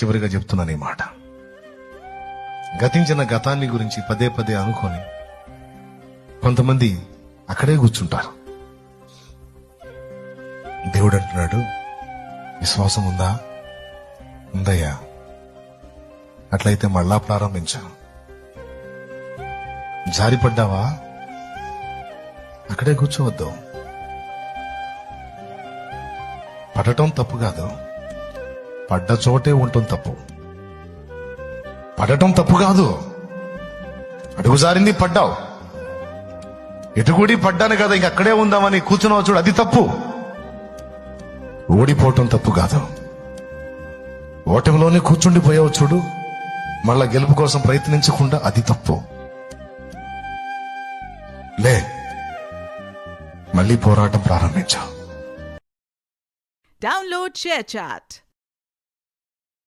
చివరిగా చెప్తున్నాను ఈ మాట. గతించిన గతాన్ని గురించి పదే పదే అనుకొని కొంతమంది అక్కడే కూర్చుంటారు. దేవుడు అంటున్నాడు, విశ్వాసం ఉందా? ఉందయ్యా. అట్లయితే మళ్ళా ప్రారంభించా. జారిపడ్డావా? అక్కడే కూర్చోవద్దు. పడటం తప్పు కాదు, పడ్డ చోటే ఉండటం తప్పు. పడటం తప్పు కాదు, అడుగు జారింది పడ్డావు, ఎటుగుడి పడ్డాను కదా ఇంక అక్కడే ఉందామని కూర్చున్నావు చూడు, అది తప్పు. ఓడిపోవటం తప్పు కాదు, ఓటమిలోనే కూర్చుండిపోయావు చూడు, మళ్ళా గెలుపు కోసం ప్రయత్నించకుండా, అది తప్పు. లే, మళ్ళీ పోరాటం ప్రారంభించావు. Download ShareChat.